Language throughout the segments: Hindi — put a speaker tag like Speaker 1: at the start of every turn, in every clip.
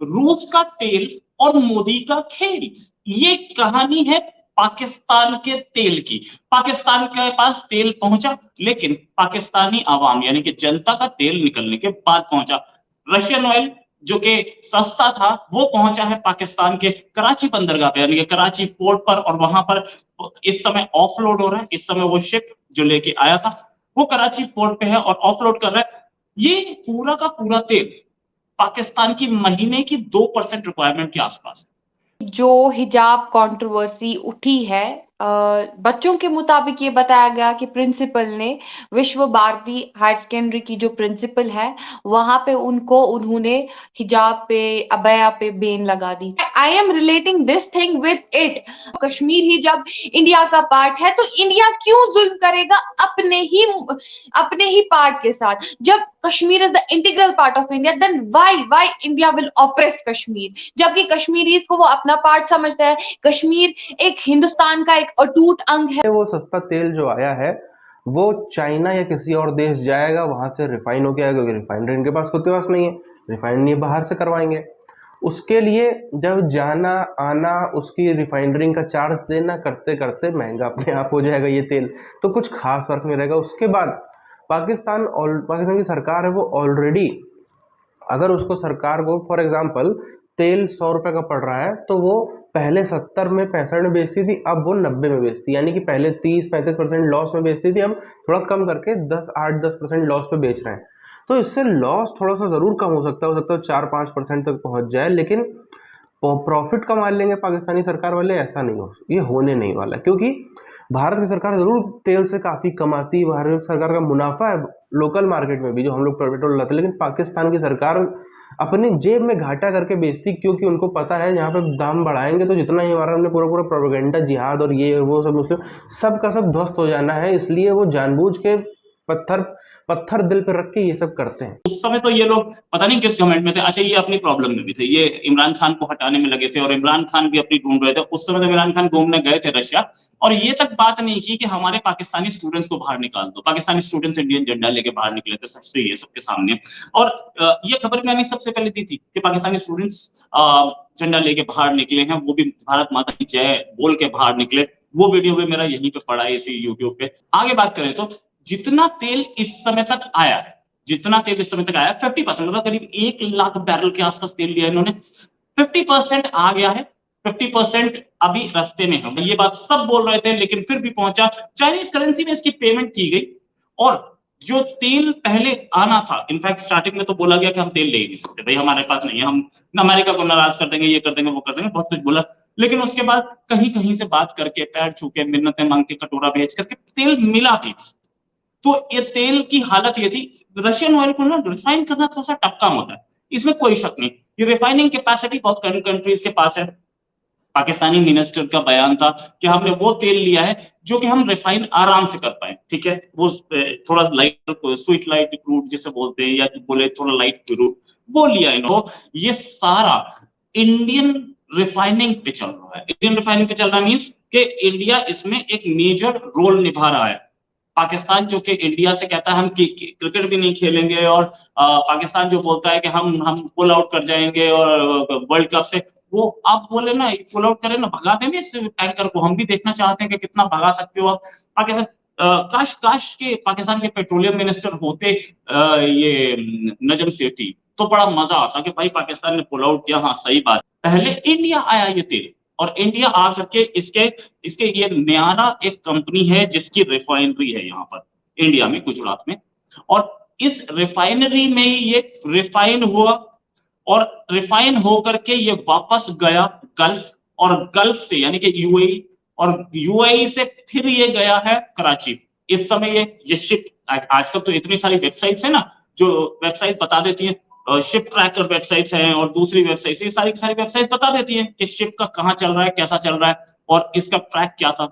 Speaker 1: रूस का तेल और मोदी का खेल। ये कहानी है पाकिस्तान के तेल की। पाकिस्तान के पास तेल पहुंचा, लेकिन पाकिस्तानी आवाम यानी कि जनता का तेल निकलने के बाद पहुंचा। रशियन ऑयल जो कि सस्ता था वो पहुंचा है पाकिस्तान के कराची बंदरगाह पे यानी कि कराची पोर्ट पर, और वहां पर इस समय ऑफलोड हो रहा है। इस समय वो शिप जो लेके आया था वो कराची पोर्ट पे है और ऑफलोड कर रहा है। ये पूरा का पूरा तेल पाकिस्तान की महीने की 2% रिक्वायरमेंट के आसपास।
Speaker 2: जो हिजाब कंट्रोवर्सी उठी है, बच्चों के मुताबिक ये बताया गया कि प्रिंसिपल ने, विश्व भारती हायर सेकेंडरी की जो प्रिंसिपल है, वहां पे उन्होंने हिजाब पे, अबया पे बैन लगा दी। I am relating this thing with it. Kashmir ही जब इंडिया का पार्ट है तो इंडिया क्यों जुल्म करेगा अपने ही पार्ट के साथ? जब Kashmir is the integral part of India, then why India will oppress Kashmir, जबकि कश्मीरीज को वो अपना पार्ट समझता है। कश्मीर एक हिंदुस्तान का एक अटूट अंग है।
Speaker 3: वो सस्ता तेल जो आया है वो चाइना या किसी और देश जाएगा, वहां से रिफाइन होके आएगा, क्योंकि रिफाइनरी इनके पास खुद के पास नहीं है, रिफाइनरी बाहर से करवाएंगे। उसके लिए जब जाना आना, उसकी रिफाइनरिंग का चार्ज देना, करते करते महंगा अपने आप हो जाएगा ये तेल, तो कुछ खास फर्क नहीं रहेगा। उसके बाद पाकिस्तान की सरकार है वो ऑलरेडी, अगर उसको सरकार को फॉर एग्जांपल तेल 100 रुपए का पड़ रहा है तो वो पहले 70 में 65 में बेचती थी, अब वो 90 में बेचती, यानी कि पहले 30-35% लॉस में बेचती थी, अब थोड़ा कम करके 8-10% लॉस पे बेच रहे हैं। तो इससे लॉस थोड़ा सा जरूर कम हो सकता है 4-5% तक पहुंच जाए, लेकिन प्रॉफिट कमा लेंगे पाकिस्तानी सरकार वाले, ऐसा नहीं हो, ये होने नहीं वाला। क्योंकि भारत की सरकार जरूर तेल से काफी कमाती है, भारत की सरकार का मुनाफा है लोकल मार्केट में भी जो हम लोग पेट्रोल लाते हैं, लेकिन पाकिस्तान की सरकार अपनी जेब में घाटा करके बेचती, क्योंकि उनको पता है यहाँ पे दाम बढ़ाएंगे तो जितना ही हमारा हमने पूरा पूरा प्रोपेगेंडा, जिहाद और ये वो सब मुस्लिम सब का सब ध्वस्त हो जाना है, इसलिए वो जानबूझ के पत्थर पत्थर दिल पे रख के ये सब करते हैं।
Speaker 1: उस समय तो ये लोग पता नहीं किस गवर्नमेंट में थे। अच्छा, ये अपनी प्रॉब्लम में भी थे, ये इमरान खान को हटाने में लगे थे और इमरान खान भी अपनी ढूंढ रहे थे। उस समय तो इमरान खान घूमने गए थे रशिया, और ये तक बात नहीं की कि हमारे पाकिस्तानी स्टूडेंट्स को बाहर निकाल दो। पाकिस्तानी स्टूडेंट्स इंडियन झंडा लेके बाहर निकले थे, सच तो ये सबके सामने। और ये खबर मैंने सबसे पहले दी थी कि पाकिस्तानी स्टूडेंट्स झंडा लेके बाहर निकले हैं, वो भी भारत माता की जय बोल के बाहर निकले। वो वीडियो भी मेरा यहीं पे पड़ा है इसी यूट्यूब पे। आगे बात करें तो जितना तेल इस समय तक आया है, जितना तेल इस समय तक आया 50%, मतलब करीब 1 लाख बैरल के आसपास तेल लिया इन्होंने। 50% आ गया है, 50% अभी रास्ते में है। ये बात सब बोल रहे थे, लेकिन फिर भी पहुंचा। चाइनीज करेंसी में इसकी पेमेंट की गई, और जो तेल पहले आना था, इनफैक्ट स्टार्टिंग में तो बोला गया कि हम तेल ले ही नहीं सकते, भाई हमारे पास नहीं है, हम अमेरिका को नाराज कर देंगे, ये कर देंगे, वो कर देंगे, बहुत कुछ बोला। लेकिन उसके बाद कहीं कहीं से बात करके, पैर छू के, मिन्नतें मांग के, कटोरा भेज करके तेल मिला भी। तो ये तेल की हालत ये थी। रशियन ऑयल को ना रिफाइन करना थोड़ा सा टफ काम होता है, इसमें कोई शक नहीं। ये रिफाइनिंग कैपेसिटी बहुत कम कंट्रीज के पास है। पाकिस्तानी मिनिस्टर का बयान था कि हमने वो तेल लिया है जो कि हम रिफाइन आराम से कर पाए, ठीक है, वो थोड़ा लाइट, स्वीट लाइट क्रूड जिसे बोलते हैं, या बोले थोड़ा लाइट क्रूड, वो लिया इन्होंने। ये सारा इंडियन रिफाइनिंग पे चल रहा है। इंडियन रिफाइनिंग पे चल रहा मींस कि इंडिया इसमें एक मेजर रोल निभा रहा है। पाकिस्तान जो कि इंडिया से कहता है हम क्रिकेट भी नहीं खेलेंगे, और पाकिस्तान जो बोलता है कि हम पुल आउट कर जाएंगे और वर्ल्ड कप से, वो आप बोले ना पुल आउट करें ना, भगा देंगे इस टैंकर को, हम भी देखना चाहते हैं कि कितना भगा सकते हो आप। पाकिस्तान काश काश के पाकिस्तान के पेट्रोलियम मिनिस्टर होते ये नजम सेठी, तो बड़ा मजा आता कि भाई पाकिस्तान ने पुल आउट किया। हाँ सही बात, पहले इंडिया आया ये तेल, और इंडिया आ करके इसके इसके ये न्यारा एक कंपनी है जिसकी रिफाइनरी है यहाँ पर इंडिया में, गुजरात में, और इस रिफाइनरी में ही ये रिफाइन हुआ, और रिफाइन होकर के ये वापस गया गल्फ, और गल्फ से यानी कि यूएई, और यूएई से फिर ये गया है कराची। इस समय ये शिप, आजकल तो इतनी सारी वेबसाइट्स है ना जो वेबसाइट बता देती है, शिप ट्रैकर वेबसाइट्स हैं और दूसरी वेबसाइट्स, ये सारी सारी वेबसाइट बता देती है कि शिप का कहाँ चल रहा है, कैसा चल रहा है, और इसका ट्रैक क्या था।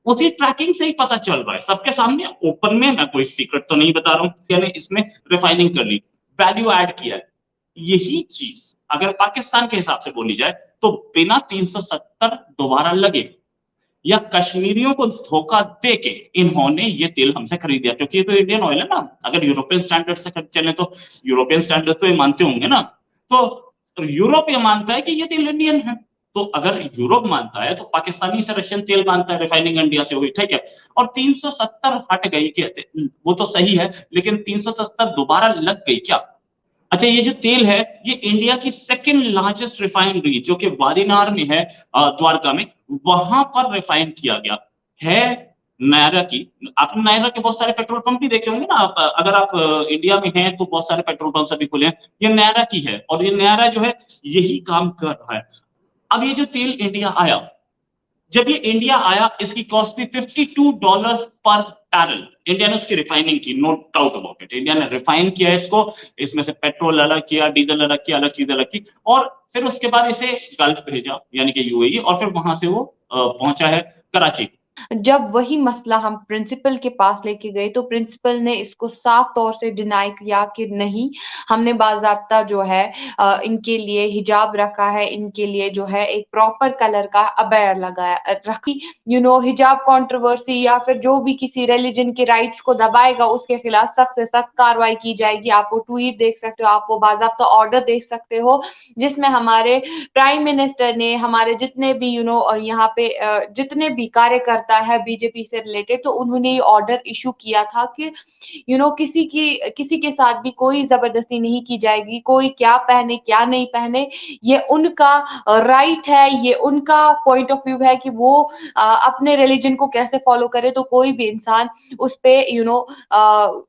Speaker 1: उसी ट्रैकिंग से ही पता चल रहा है सबके सामने ओपन में, मैं कोई सीक्रेट तो नहीं बता रहा हूँ। यानी इसमें रिफाइनिंग कर ली, वैल्यू ऐड किया है। यही चीज अगर पाकिस्तान के हिसाब से बोली जाए तो बिना 370 दोबारा लगे या कश्मीरियों को धोखा दे के इन्होंने ये तेल हमसे खरीद दिया, क्योंकि ये तो इंडियन ऑयल है ना। अगर यूरोपियन स्टैंडर्ड से चले तो यूरोपियन स्टैंडर्ड तो ये मानते होंगे ना। तो तो यूरोप ये मानता है कि ये तेल इंडियन है। तो अगर यूरोप मानता है तो पाकिस्तानी से रशियन तेल मानता है, रिफाइनिंग इंडिया से हुई, ठीक है। और 370 हट गई, वो तो सही है, लेकिन 370 दोबारा लग गई क्या? अच्छा, ये जो तेल है ये इंडिया की सेकंड लार्जेस्ट रिफाइनरी जो कि वादीनार में है, द्वारका में, वहां पर रिफाइन किया गया है। नायरा की, आपने नायरा के बहुत सारे पेट्रोल पंप भी देखे होंगे ना आप, अगर आप इंडिया में हैं तो बहुत सारे पेट्रोल पंप अभी खुले हैं, ये नायरा की है, और ये नायरा जो है यही काम कर रहा है। अब ये जो तेल इंडिया आया, जब ये इंडिया आया इसकी कॉस्ट थी $52 पर बैरल। इंडिया ने उसकी रिफाइनिंग की, no doubt about it, India ने रिफाइन किया इसको, इसमें से पेट्रोल अलग किया, डीजल अलग किया, अलग चीज अलग की, और फिर उसके बाद इसे गल्फ भेजा, यानी कि यूएई, और फिर वहां से वो पहुंचा है कराची।
Speaker 2: जब वही मसला हम प्रिंसिपल के पास लेके गए तो प्रिंसिपल ने इसको साफ तौर से डिनाई किया कि नहीं, हमने बाज़ाब्ता जो है इनके लिए हिजाब रखा है, इनके लिए जो है एक प्रॉपर कलर का अबैया लगाया रखी। हिजाब कंट्रोवर्सी या फिर जो भी किसी रिलीजन के राइट्स को दबाएगा उसके खिलाफ सख्त से सख्त कार्रवाई की जाएगी। आप वो ट्वीट देख सकते हो, आप वो बाज़ाब्ता ऑर्डर देख सकते हो, जिसमें हमारे प्राइम मिनिस्टर ने, हमारे जितने भी यहाँ पे जितने भी कार्यकर्ता है बीजेपी से रिलेटेड, तो उन्होंने ये ऑर्डर इशू किया था कि किसी के साथ भी कोई जबरदस्ती नहीं की जाएगी, कोई क्या पहने क्या नहीं पहने, ये उनका राइट है, ये उनका पॉइंट ऑफ व्यू है कि वो अपने रिलीजन को कैसे फॉलो करे, तो कोई भी इंसान उस पे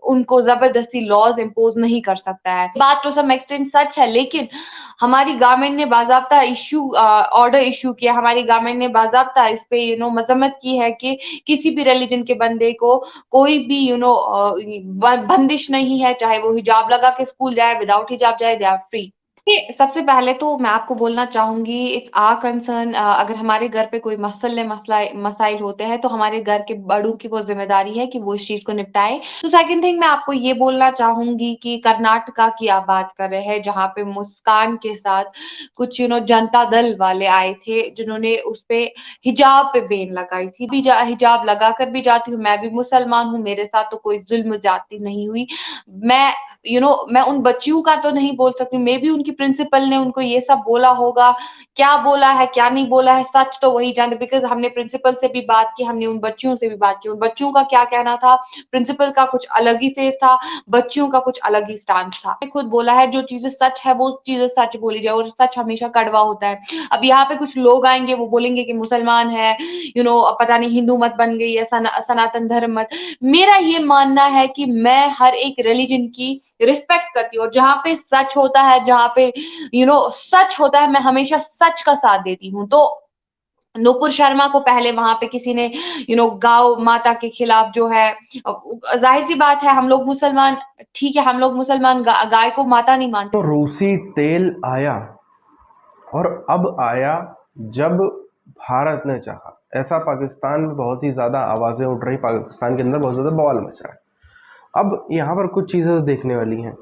Speaker 2: उनको जबरदस्ती लॉज इम्पोज नहीं कर सकता है। बात तो सम एक्सटेंट सच है, लेकिन हमारी गवर्नमेंट ने बाज़ाब्ता ऑर्डर इश्यू किया, हमारी गवर्नमेंट ने बाज़ाब्ता इस पे मजम्मत की है कि किसी भी रिलीजन के बंदे को कोई भी बंदिश नहीं है, चाहे वो हिजाब लगा के स्कूल जाए, विदाउट हिजाब जाए, दे आर फ्री। सबसे पहले तो मैं आपको बोलना चाहूंगी, इट्स आवर कंसर्न, अगर हमारे घर पे कोई मसाइल होते हैं तो हमारे घर के बड़ों की वो जिम्मेदारी है कि वो इस चीज को निपटाए। तो सेकंड थिंग मैं आपको ये बोलना चाहूंगी कि कर्नाटका की आप बात कर रहे हैं, जहाँ पे मुस्कान के साथ कुछ जनता दल वाले आए थे, जिन्होंने उस पे हिजाब पे बैन लगाई थी। हिजाब लगाकर भी जाती हूँ, मैं भी मुसलमान हूँ, मेरे साथ तो कोई जुल्म ज्यादती नहीं हुई। मैं मैं उन बच्चियों का तो नहीं बोल सकती, मे बी उनकी प्रिंसिपल ने उनको ये सब बोला होगा, क्या बोला है क्या नहीं बोला है सच तो वही जानते, बिकॉज हमने प्रिंसिपल से भी बात की, हमने उन बच्चियों से भी बात की, उन बच्चियों का क्या कहना था, प्रिंसिपल का कुछ अलग ही फेस था, बच्चियों का कुछ अलग ही स्टांस था। खुद बोला है जो चीजें सच है वो चीजें सच बोली जाए, और सच हमेशा कड़वा होता है। अब यहाँ पे कुछ लोग आएंगे, वो बोलेंगे कि मुसलमान है, पता नहीं हिंदू मत बन गई है, सनातन धर्म मत। मेरा ये मानना है कि मैं हर एक रिलीजन की रिस्पेक्ट करती हूँ, और जहाँ पे सच होता है, जहाँ पे सच होता है, मैं हमेशा सच का साथ देती हूँ। तो नुपुर शर्मा को पहले वहां पे किसी ने गौ माता के खिलाफ जो है, जाहिर सी बात है हम लोग मुसलमान, ठीक है हम लोग मुसलमान गाय को माता नहीं मानते।
Speaker 3: तो रूसी तेल आया, और अब आया जब भारत ने चाहा। ऐसा पाकिस्तान में बहुत ही ज़्यादा आवाज़ें उठ रही, पाकिस्तान के अंदर बहुत ज़्यादा बवाल मच रहा है। अब यहाँ पर कुछ चीज़ें तो देखने वाली हैं।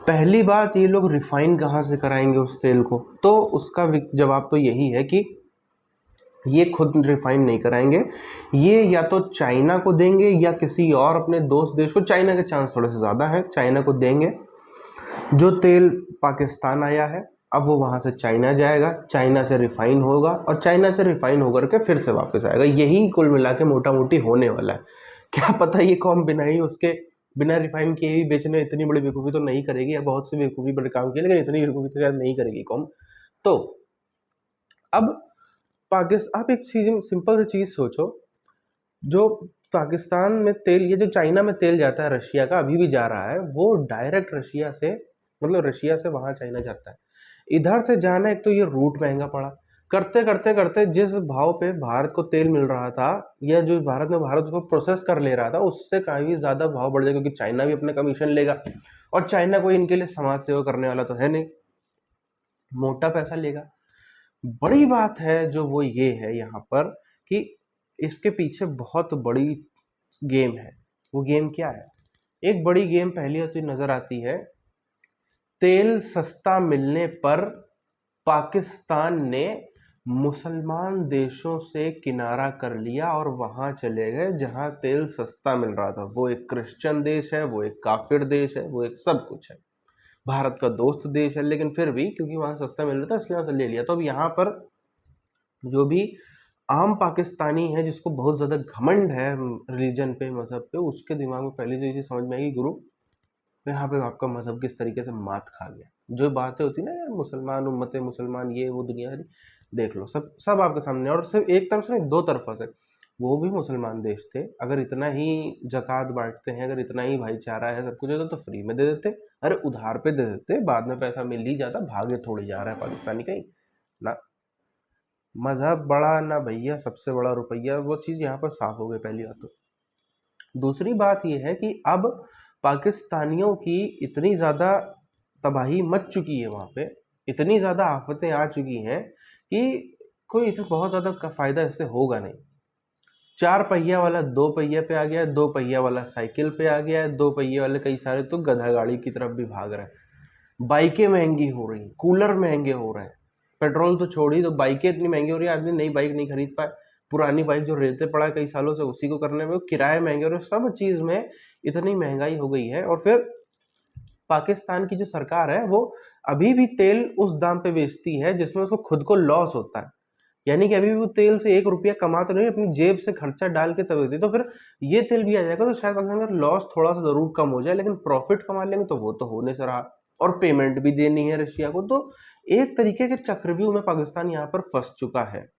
Speaker 3: पहली बात, ये लोग रिफाइन कहाँ से कराएंगे उस तेल को? तो उसका जवाब तो यही है कि ये खुद रिफाइन नहीं कराएंगे, ये या तो चाइना को देंगे या किसी और अपने दोस्त देश को। चाइना के चांस थोड़े से ज़्यादा है, चाइना को देंगे। जो तेल पाकिस्तान आया है अब वो वहाँ से चाइना जाएगा, चाइना से रिफाइन होगा, और चाइना से रिफाइन होकर के फिर से वापस आएगा। यही कुल मिला के मोटा मोटी होने वाला है। क्या पता ये कौम बिना रिफाइन किए ही बेचने इतनी बड़ी बेवकूफ़ी तो नहीं करेगी, या बहुत सी बेवकूफ़ी बड़े काम किए, लेकिन इतनी बेवकूफ़ी तो शायद नहीं करेगी कौम। तो अब आप एक चीज़, सिंपल सी चीज़ सोचो, जो पाकिस्तान में तेल, ये जो चाइना में तेल जाता है रशिया का, अभी भी जा रहा है, वो डायरेक्ट रशिया से, मतलब रशिया से वहाँ चाइना जाता है। इधर से जाना, एक तो ये रूट महंगा पड़ा, करते करते करते जिस भाव पे भारत को तेल मिल रहा था, या जो भारत उसको प्रोसेस कर ले रहा था, उससे काफ़ी ज़्यादा भाव बढ़ जाएगा, क्योंकि चाइना भी अपना कमीशन लेगा, और चाइना कोई इनके लिए समाज सेवा करने वाला तो है नहीं, मोटा पैसा लेगा। बड़ी बात है जो वो ये है यहाँ पर कि इसके पीछे बहुत बड़ी गेम है। वो गेम क्या है? एक बड़ी गेम पहली तो नजर आती है, तेल सस्ता मिलने पर पाकिस्तान ने मुसलमान देशों से किनारा कर लिया और वहां चले गए जहां तेल सस्ता मिल रहा था। वो एक क्रिश्चियन देश है, वो एक काफिर देश है, वो एक सब कुछ है। भारत का दोस्त देश है, लेकिन फिर भी क्योंकि वहाँ सस्ता मिल रहा था इसलिए वहाँ से ले लिया। तो अब यहाँ पर जो भी आम पाकिस्तानी है जिसको बहुत ज़्यादा घमंड है रिलीजन पे, मज़हब पे, उसके दिमाग में पहली तो ये चीज़ समझ में आएगी गुरु यहाँ पे आपका मज़हब किस तरीके से मात खा गया। जो बातें होती ना यार, मुसलमान उम्मत मुसलमान ये वो दुनियादारी, देख लो सब सब आपके सामने। और सिर्फ एक तरफ से नहीं, दो तरफा से। वो भी मुसलमान देश थे, अगर इतना ही जक़ात बांटते हैं, अगर इतना ही भाईचारा है, सब कुछ होता तो फ्री में दे देते, अरे उधार पे दे देते, बाद में पैसा मिल ही जाता, भागे थोड़ी जा रहा है पाकिस्तानी कहीं ना। मजहब बड़ा ना भैया, सबसे बड़ा रुपया, वो चीज़ यहाँ पर साफ हो गई पहली बात तो। दूसरी बात ये है कि अब पाकिस्तानियों की इतनी ज़्यादा तबाही मच चुकी है वहाँ पे, इतनी ज़्यादा आफतें आ चुकी हैं कि कोई इतना बहुत ज़्यादा फ़ायदा इससे होगा नहीं। 4 पहिया वाला 2 पहिया पे आ गया है, 2 पहिया वाला साइकिल पे आ गया है, 2 पहिए वाले कई सारे तो गधा गाड़ी की तरफ भी भाग रहे हैं। बाइकें महंगी हो रही हैं, कूलर महंगे हो रहे हैं, पेट्रोल तो छोड़ी, तो बाइकें इतनी महंगी हो रही है, आदमी नई बाइक नहीं खरीद पाए, पुरानी बाइक जो रेते पड़ा है कई सालों से उसी को करने में, किराए महंगे हो रहे हैं, सब चीज़ में इतनी महंगाई हो गई है। और फिर पाकिस्तान की जो सरकार है वो अभी भी तेल उस दाम पे बेचती है जिसमें उसको खुद को लॉस होता है, यानी कि अभी भी वो तेल से 1 रुपया कमा तो नहीं, अपनी जेब से खर्चा डाल के तब देती। तो फिर ये तेल भी आ जाएगा तो शायद पाकिस्तान का लॉस थोड़ा सा जरूर कम हो जाए, लेकिन प्रॉफिट कमा लेंगे तो वो तो होने से रहा, और पेमेंट भी देनी है रशिया को। तो एक तरीके के चक्रव्यूह में पाकिस्तान यहाँ पर फंस चुका है।